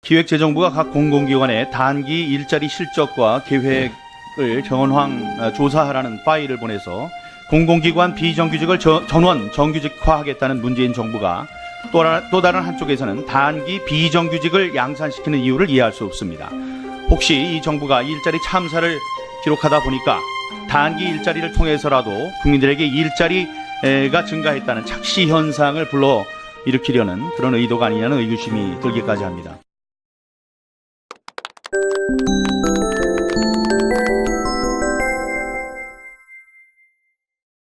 기획재정부가 각 공공기관에 단기 일자리 실적과 계획을 정황 조사하라는 파일을 보내서 공공기관 비정규직을 전원 정규직화하겠다는 문재인 정부가 또 다른 한쪽에서는 단기 비정규직을 양산시키는 이유를 이해할 수 없습니다. 혹시 이 정부가 일자리 참사를 기록하다 보니까 단기 일자리를 통해서라도 국민들에게 일자리가 증가했다는 착시 현상을 불러일으키려는 그런 의도가 아니냐는 의구심이 들기까지 합니다.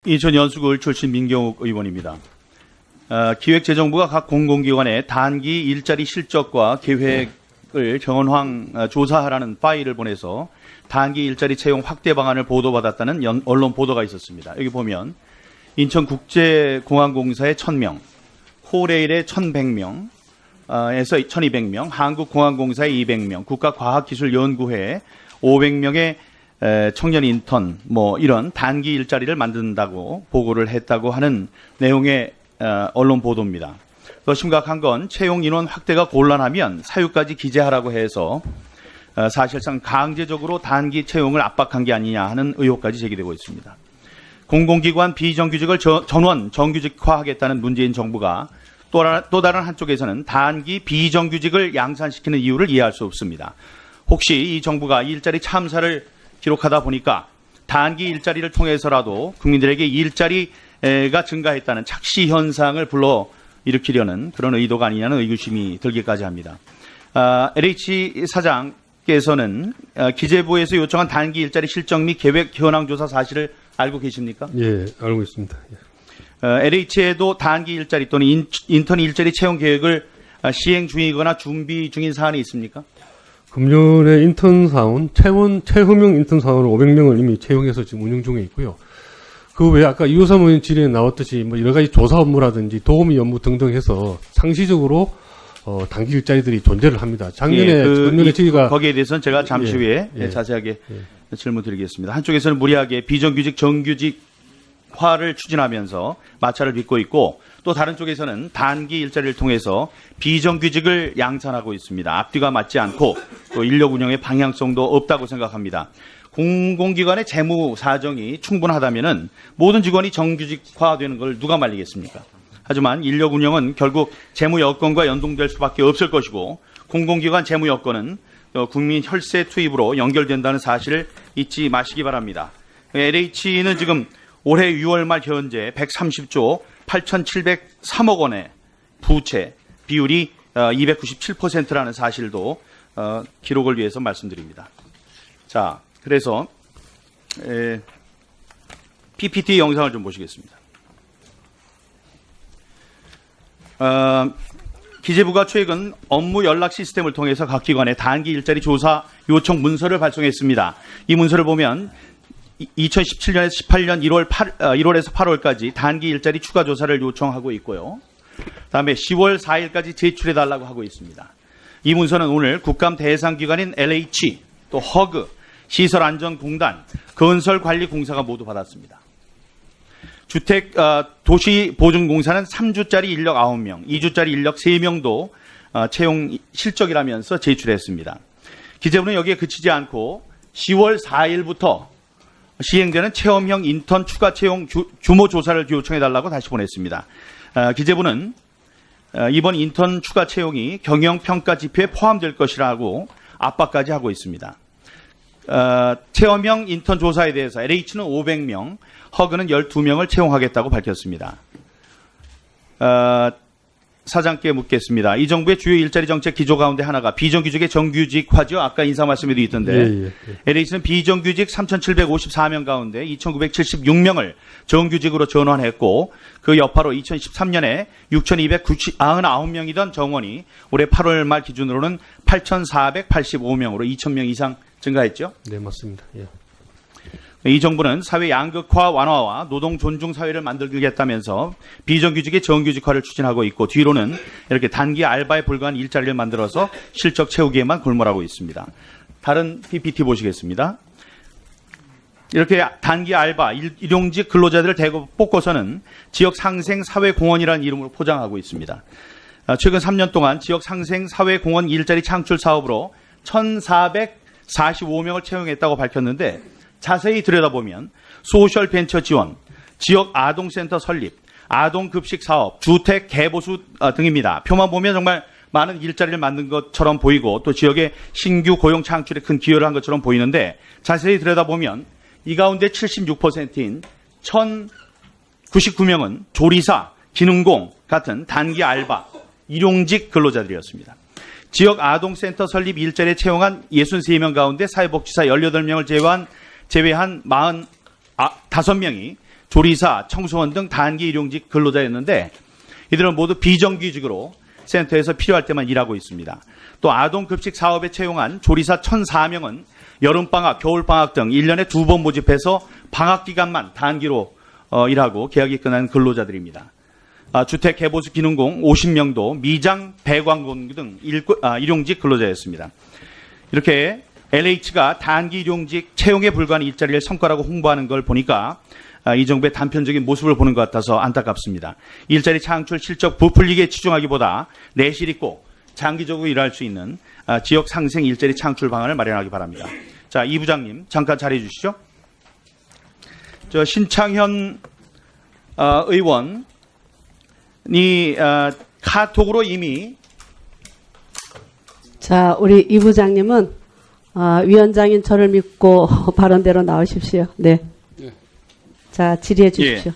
인천 연수구을 출신 민경욱 의원입니다. 기획재정부가 각 공공기관에 단기 일자리 실적과 계획을 정황 조사하라는 파일을 보내서 단기 일자리 채용 확대 방안을 보도받았다는 언론 보도가 있었습니다. 여기 보면 인천국제공항공사에 1000명, 코레일에 1100명, 에서 1200명, 한국공항공사에 200명, 국가과학기술연구회에 500명의 청년 인턴 이런 단기 일자리를 만든다고 보고를 했다고 하는 내용의 언론 보도입니다. 더 심각한 건 채용 인원 확대가 곤란하면 사유까지 기재하라고 해서 사실상 강제적으로 단기 채용을 압박한 게 아니냐 하는 의혹까지 제기되고 있습니다. 공공기관 비정규직을 전원 정규직화하겠다는 문재인 정부가 또 다른 한쪽에서는 단기 비정규직을 양산시키는 이유를 이해할 수 없습니다. 혹시 이 정부가 일자리 참사를 기록하다 보니까 단기 일자리를 통해서라도 국민들에게 일자리가 증가했다는 착시 현상을 불러일으키려는 그런 의도가 아니냐는 의구심이 들기까지 합니다. LH 사장께서는 기재부에서 요청한 단기 일자리 실적 및 계획 현황 조사 사실을 알고 계십니까? 예, 알고 있습니다. 예. LH에도 단기 일자리 또는 인턴 일자리 채용 계획을 시행 중이거나 준비 중인 사안이 있습니까? 금년에 인턴 사원, 채흠용 인턴 사원을 500명을 이미 채용해서 지금 운영 중에 있고요. 그 외에 아까 이호삼 의원 질의에 나왔듯이 여러 가지 조사 업무라든지 도우미 업무 등등 해서 상시적으로 단기 일자리들이 존재를 합니다. 작년에 저희가 거기에 대해서는 제가 잠시 후에 자세하게 질문드리겠습니다. 한쪽에서는 무리하게 비정규직 정규직화를 추진하면서 마찰을 빚고 있고 또 다른 쪽에서는 단기 일자리를 통해서 비정규직을 양산하고 있습니다. 앞뒤가 맞지 않고 또 인력 운영의 방향성도 없다고 생각합니다. 공공기관의 재무 사정이 충분하다면은 모든 직원이 정규직화되는 걸 누가 말리겠습니까? 하지만 인력 운영은 결국 재무 여건과 연동될 수밖에 없을 것이고 공공기관 재무 여건은 국민 혈세 투입으로 연결된다는 사실을 잊지 마시기 바랍니다. LH는 지금 올해 6월 말 현재 130조 8,703억 원의 부채 비율이 297%라는 사실도 기록을 위해서 말씀드립니다. 자, 그래서 PPT 영상을 좀 보시겠습니다. 기재부가 최근 업무 연락 시스템을 통해서 각 기관에 단기 일자리 조사 요청 문서를 발송했습니다. 이 문서를 보면 2017년에서 18년 1월에서 8월까지 단기 일자리 추가 조사를 요청하고 있고요. 다음에 10월 4일까지 제출해달라고 하고 있습니다. 이 문서는 오늘 국감 대상 기관인 LH, 또 허그, 시설안전공단, 건설관리공사가 모두 받았습니다. 도시보증공사는 3주짜리 인력 9명, 2주짜리 인력 3명도 채용 실적이라면서 제출했습니다. 기재부는 여기에 그치지 않고 10월 4일부터 시행되는 체험형 인턴 추가 채용 규모 조사를 요청해달라고 다시 보냈습니다. 기재부는 이번 인턴 추가 채용이 경영평가 지표에 포함될 것이라고 압박까지 하고 있습니다. 체험형 인턴 조사에 대해서 LH는 500명, 허그는 12명을 채용하겠다고 밝혔습니다. 사장께 묻겠습니다. 이 정부의 주요 일자리 정책 기조 가운데 하나가 비정규직의 정규직화죠. 아까 인사 말씀에도 있던데 LH는 비정규직 3,754명 가운데 2,976명을 정규직으로 전환했고 그 여파로 2013년에 6,299명이던 정원이 올해 8월 말 기준으로는 8,485명으로 2,000명 이상 증가했죠? 네, 맞습니다. 예. 이 정부는 사회 양극화 완화와 노동 존중 사회를 만들겠다면서 비정규직의 정규직화를 추진하고 있고 뒤로는 이렇게 단기 알바에 불과한 일자리를 만들어서 실적 채우기에만 골몰하고 있습니다. 다른 PPT 보시겠습니다. 이렇게 단기 알바, 일용직 근로자들을 대거 뽑고서는 지역 상생 사회공헌이라는 이름으로 포장하고 있습니다. 최근 3년 동안 지역 상생 사회공헌 일자리 창출 사업으로 1,445명을 채용했다고 밝혔는데 자세히 들여다보면 소셜 벤처 지원, 지역 아동센터 설립, 아동급식 사업, 주택 개보수 등입니다. 표만 보면 정말 많은 일자리를 만든 것처럼 보이고 또 지역의 신규 고용 창출에 큰 기여를 한 것처럼 보이는데 자세히 들여다보면 이 가운데 76%인 1,099명은 조리사, 기능공 같은 단기 알바, 일용직 근로자들이었습니다. 지역 아동센터 설립 일자리에 채용한 63명 가운데 사회복지사 18명을 제외한 45명이 조리사, 청소원 등 단기 일용직 근로자였는데 이들은 모두 비정규직으로 센터에서 필요할 때만 일하고 있습니다. 또 아동급식 사업에 채용한 조리사 1,004명은 여름방학, 겨울방학 등 1년에 2번 모집해서 방학 기간만 단기로 일하고 계약이 끝난 근로자들입니다. 주택 개보수 기능공 50명도 미장, 배관공 등 일용직 근로자였습니다. 이렇게 LH가 단기 일용직 채용에 불과한 일자리를 성과라고 홍보하는 걸 보니까 이 정부의 단편적인 모습을 보는 것 같아서 안타깝습니다. 일자리 창출 실적 부풀리기에 치중하기보다 내실 있고 장기적으로 일할 수 있는 지역 상생 일자리 창출 방안을 마련하기 바랍니다. 자, 이 부장님 잠깐 자리해 주시죠. 저 신창현 의원이 카톡으로 이미 자, 우리 이 부장님은 위원장인 저를 믿고 발언대로 나오십시오. 네. 자, 질의해 주십시오.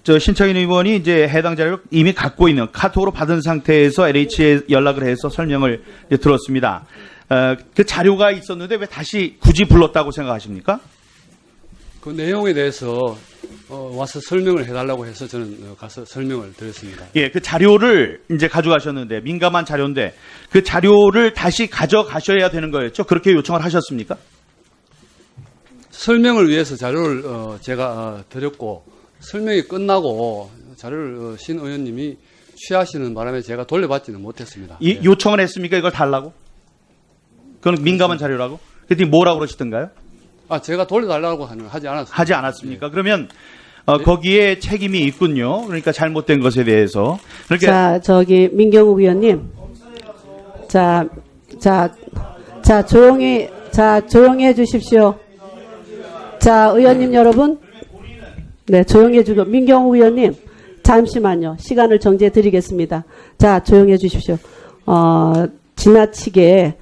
저 신창현 의원이 이제 해당 자료를 이미 갖고 있는 카톡으로 받은 상태에서 LH에 연락을 해서 설명을 들었습니다. 그 자료가 있었는데 왜 다시 굳이 불렀다고 생각하십니까? 그 내용에 대해서 와서 설명을 해달라고 해서 저는 가서 설명을 드렸습니다. 예, 그 자료를 이제 가져가셨는데 민감한 자료인데 그 자료를 다시 가져가셔야 되는 거였죠? 그렇게 요청을 하셨습니까? 설명을 위해서 자료를 제가 드렸고 설명이 끝나고 자료를 신 의원님이 취하시는 바람에 제가 돌려받지는 못했습니다. 이 요청을 했습니까? 이걸 달라고? 그건 민감한 자료라고? 그랬더니 뭐라고 그러시던가요? 제가 돌려달라고 하지 않았습니다. 하지 않았습니까? 그러면 거기에 책임이 있군요. 그러니까 잘못된 것에 대해서. 그러니까 자, 민경욱 의원님. 조용히 해 주십시오. 자, 의원님 여러분. 네, 조용히 해주고. 민경욱 의원님, 잠시만요. 시간을 정지해 드리겠습니다. 자, 조용히 해 주십시오. 지나치게,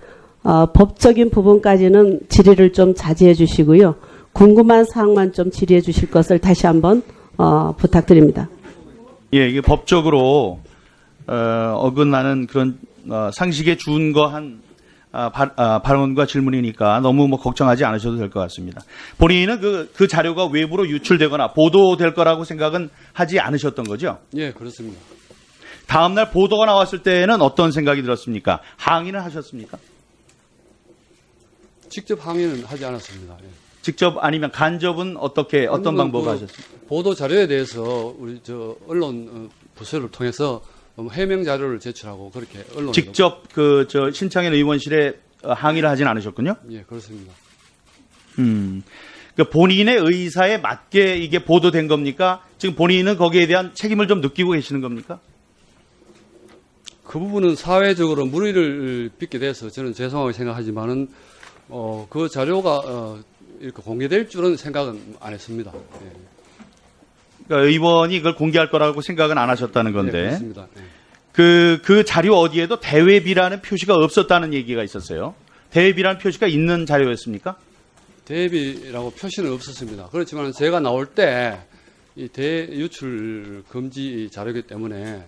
법적인 부분까지는 질의를 좀 자제해 주시고요. 궁금한 사항만 좀 질의해 주실 것을 다시 한번, 부탁드립니다. 예, 이게 법적으로, 어긋나는 그런, 상식에 준거한 발언과 질문이니까 너무 걱정하지 않으셔도 될 것 같습니다. 본인은 그 자료가 외부로 유출되거나 보도될 거라고 생각은 하지 않으셨던 거죠? 예, 그렇습니다. 다음날 보도가 나왔을 때는 어떤 생각이 들었습니까? 항의는 하셨습니까? 직접 항의는 하지 않았습니다. 예. 직접 아니면 간접은 어떤 방법을 하셨습니까? 보도 자료에 대해서 우리 언론 부서를 통해서 해명 자료를 제출하고 그렇게 언론에 직접 신창현 의원실에 항의를 하진 않으셨군요. 예, 그렇습니다. 그러니까 본인의 의사에 맞게 이게 보도된 겁니까? 지금 본인은 거기에 대한 책임을 좀 느끼고 계시는 겁니까? 그 부분은 사회적으로 물의를 빚게 돼서 저는 죄송하게 생각하지만은 그 자료가 이렇게 공개될 줄은 생각은 안 했습니다. 예. 그러니까 의원이 그걸 공개할 거라고 생각은 안 하셨다는 예, 건데. 그렇습니다. 예. 그 자료 어디에도 대외비라는 표시가 없었다는 얘기가 있었어요. 대외비라는 표시가 있는 자료였습니까? 대비라고 표시는 없었습니다. 그렇지만 제가 나올 때 이 대유출 금지 자료이기 때문에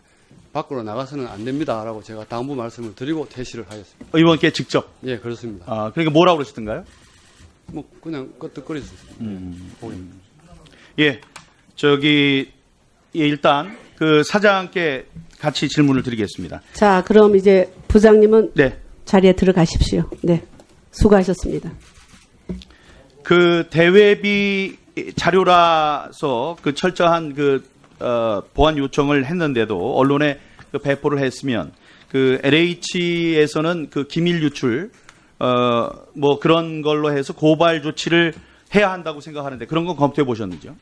밖으로 나가서는 안 됩니다라고 제가 당부 말씀을 드리고 퇴실을 하였습니다. 의원께 직접. 예, 그렇습니다. 그러니까 뭐라고 그러시던가요? 그냥 끄떡거리셨습니다. 예, 일단 그 사장께 같이 질문을 드리겠습니다. 자, 그럼 이제 부장님은 네. 자리에 들어가십시오. 네. 수고하셨습니다. 그 대외비 자료라서 그 철저한 보안 요청을 했는데도 언론에 배포를 했으면 그 LH에서는 그 기밀 유출 그런 걸로 해서 고발 조치를 해야 한다고 생각하는데 그런 건 검토해 보셨는지요?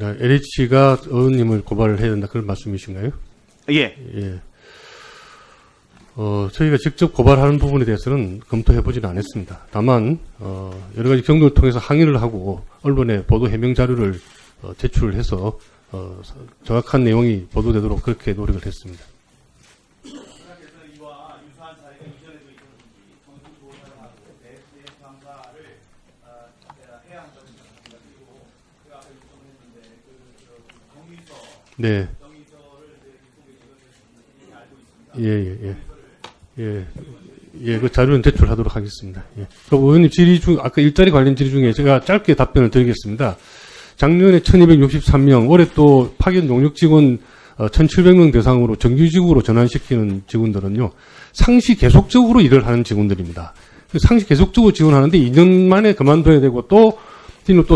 LH가 의원님을 고발을 해야 된다 그런 말씀이신가요? 예. 예. 저희가 직접 고발하는 부분에 대해서는 검토해보지는 않았습니다. 다만, 여러 가지 경로를 통해서 항의를 하고, 언론에 보도 해명 자료를 제출해서, 정확한 내용이 보도되도록 그렇게 노력을 했습니다. 네. 예, 그 자료는 제출하도록 하겠습니다. 예. 그럼 의원님 질의 중, 아까 일자리 관련 질의 중에 제가 짧게 답변을 드리겠습니다. 작년에 1263명, 올해 또 파견 용역 직원 1700명 대상으로 정규직으로 전환시키는 직원들은요, 상시 계속적으로 일을 하는 직원들입니다. 상시 계속적으로 지원하는데 2년 만에 그만둬야 되고 또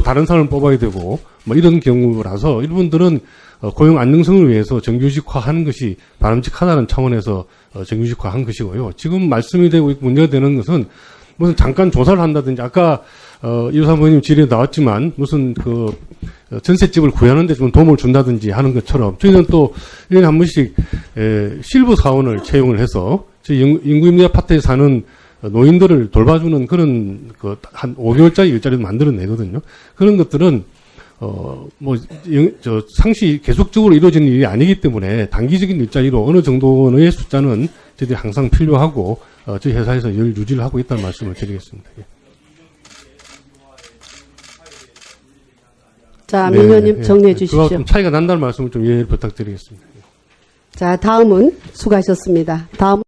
다른 사람을 뽑아야 되고 뭐 이런 경우라서 이분들은 고용 안정성을 위해서 정규직화하는 것이 바람직하다는 차원에서 정규직화한 것이고요. 지금 말씀이 되고 있고 문제가 되는 것은 무슨 잠깐 조사를 한다든지 아까 이호사모님 질의에 나왔지만 무슨 그 전셋집을 구하는 데 좀 도움을 준다든지 하는 것처럼 저희는 또 1년에 한 번씩 실부 사원을 채용을 해서 저희 인구임대 아파트에 사는 노인들을 돌봐주는 그런 한 5개월짜리 일자리도 만들어내거든요. 그런 것들은 상시 계속적으로 이루어지는 일이 아니기 때문에 단기적인 일자리로 어느 정도의 숫자는 저희들이 항상 필요하고 저희 회사에서 열 유지를 하고 있다는 말씀을 드리겠습니다. 예. 자, 민 의원님 정리해 주십시오. 그와 좀 차이가 난다는 말씀을 좀 이해를 부탁드리겠습니다. 자, 다음은 수고하셨습니다. 다음